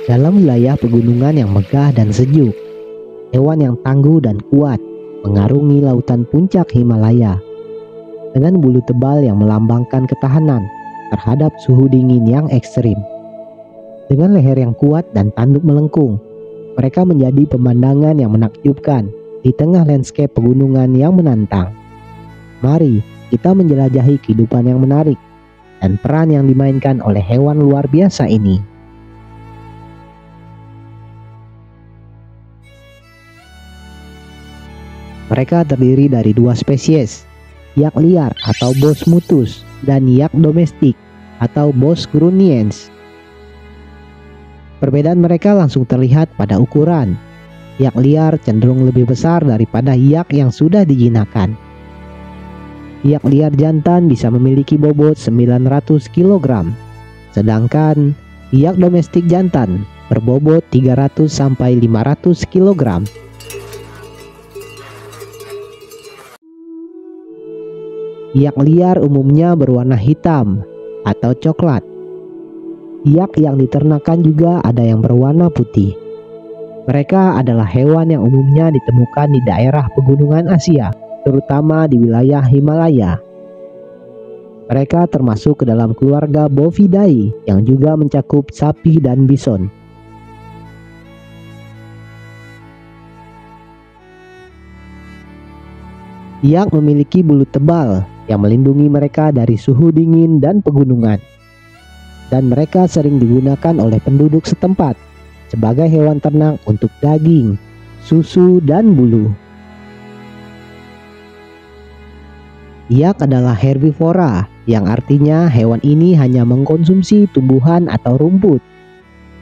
Dalam wilayah pegunungan yang megah dan sejuk, hewan yang tangguh dan kuat mengarungi lautan puncak Himalaya dengan bulu tebal yang melambangkan ketahanan terhadap suhu dingin yang ekstrim. Dengan leher yang kuat dan tanduk melengkung, mereka menjadi pemandangan yang menakjubkan di tengah landscape pegunungan yang menantang. Mari kita menjelajahi kehidupan yang menarik dan peran yang dimainkan oleh hewan luar biasa ini. Mereka terdiri dari dua spesies, yak liar atau Bos mutus dan yak domestik atau Bos grunniens. Perbedaan mereka langsung terlihat pada ukuran. Yak liar cenderung lebih besar daripada yak yang sudah dijinakkan. Yak liar jantan bisa memiliki bobot 900 kg, sedangkan yak domestik jantan berbobot 300 sampai 500 kg. Yak liar umumnya berwarna hitam atau coklat. Yak yang diternakan juga ada yang berwarna putih. Mereka adalah hewan yang umumnya ditemukan di daerah pegunungan Asia, terutama di wilayah Himalaya. Mereka termasuk ke dalam keluarga Bovidae yang juga mencakup sapi dan bison. Yak memiliki bulu tebal yang melindungi mereka dari suhu dingin dan pegunungan. Dan mereka sering digunakan oleh penduduk setempat sebagai hewan ternak untuk daging, susu, dan bulu. Yak adalah herbivora, yang artinya hewan ini hanya mengkonsumsi tumbuhan atau rumput.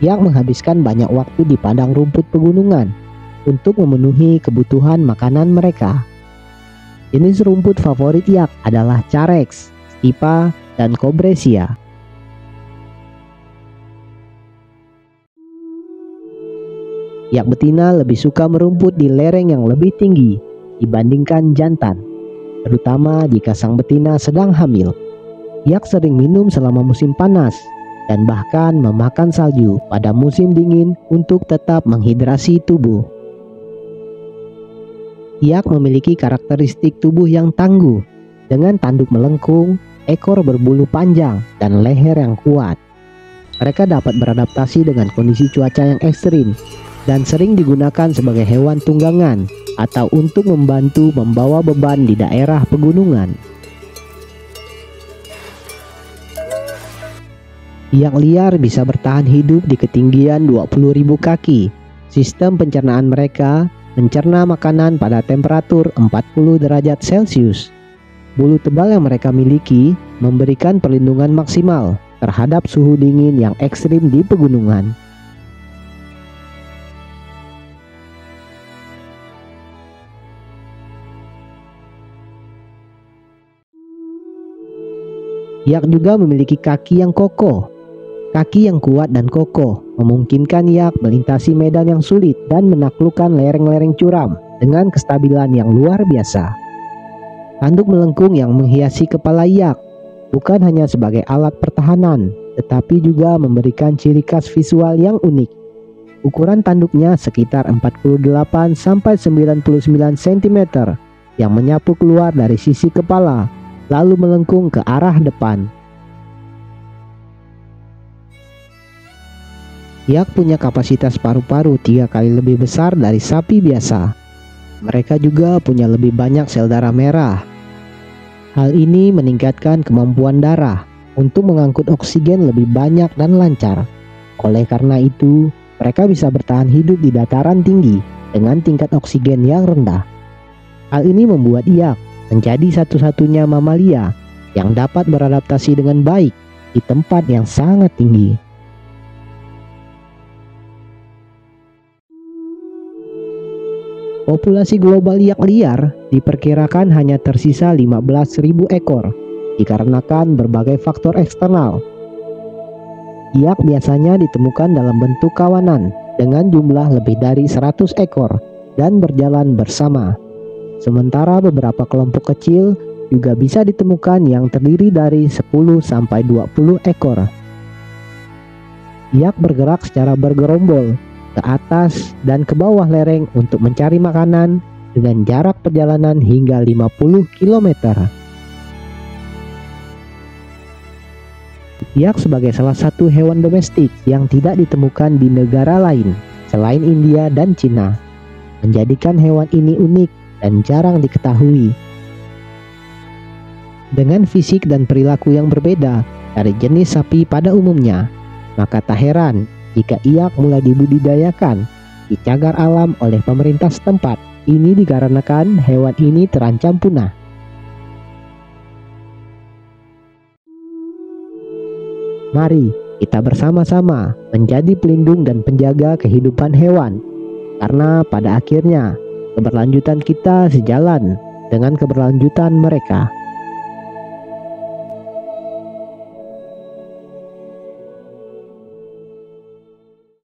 Yak menghabiskan banyak waktu di padang rumput pegunungan untuk memenuhi kebutuhan makanan mereka. Jenis rumput favorit yak adalah carex, stipa, dan cobresia. Yak betina lebih suka merumput di lereng yang lebih tinggi dibandingkan jantan, terutama jika sang betina sedang hamil. Yak sering minum selama musim panas dan bahkan memakan salju pada musim dingin untuk tetap menghidrasi tubuh. Yak memiliki karakteristik tubuh yang tangguh dengan tanduk melengkung, ekor berbulu panjang, dan leher yang kuat. Mereka dapat beradaptasi dengan kondisi cuaca yang ekstrim dan sering digunakan sebagai hewan tunggangan atau untuk membantu membawa beban di daerah pegunungan. Yak liar bisa bertahan hidup di ketinggian 20.000 kaki. Sistem pencernaan mereka mencerna makanan pada temperatur 40 derajat Celcius. Bulu tebal yang mereka miliki memberikan perlindungan maksimal terhadap suhu dingin yang ekstrim di pegunungan. Yak juga memiliki kaki yang kokoh. Kaki yang kuat dan kokoh memungkinkan yak melintasi medan yang sulit dan menaklukkan lereng-lereng curam dengan kestabilan yang luar biasa. Tanduk melengkung yang menghiasi kepala yak bukan hanya sebagai alat pertahanan, tetapi juga memberikan ciri khas visual yang unik. Ukuran tanduknya sekitar 48 sampai 99 cm yang menyapu keluar dari sisi kepala, lalu melengkung ke arah depan. Yak punya kapasitas paru-paru 3 kali lebih besar dari sapi biasa. Mereka juga punya lebih banyak sel darah merah. Hal ini meningkatkan kemampuan darah untuk mengangkut oksigen lebih banyak dan lancar. Oleh karena itu, mereka bisa bertahan hidup di dataran tinggi dengan tingkat oksigen yang rendah. Hal ini membuat yak menjadi satu-satunya mamalia yang dapat beradaptasi dengan baik di tempat yang sangat tinggi. Populasi global yak liar diperkirakan hanya tersisa 15.000 ekor dikarenakan berbagai faktor eksternal. Yak biasanya ditemukan dalam bentuk kawanan dengan jumlah lebih dari 100 ekor dan berjalan bersama. Sementara beberapa kelompok kecil juga bisa ditemukan yang terdiri dari 10 sampai 20 ekor. Iak bergerak secara bergerombol ke atas dan ke bawah lereng untuk mencari makanan dengan jarak perjalanan hingga 50 km. Iak sebagai salah satu hewan domestik yang tidak ditemukan di negara lain selain India dan Cina, menjadikan hewan ini unik dan jarang diketahui. Dengan fisik dan perilaku yang berbeda dari jenis sapi pada umumnya, maka tak heran jika iak mulai dibudidayakan di cagar alam oleh pemerintah setempat. Ini dikarenakan hewan ini terancam punah. Mari kita bersama-sama menjadi pelindung dan penjaga kehidupan hewan, karena pada akhirnya keberlanjutan kita sejalan dengan keberlanjutan mereka.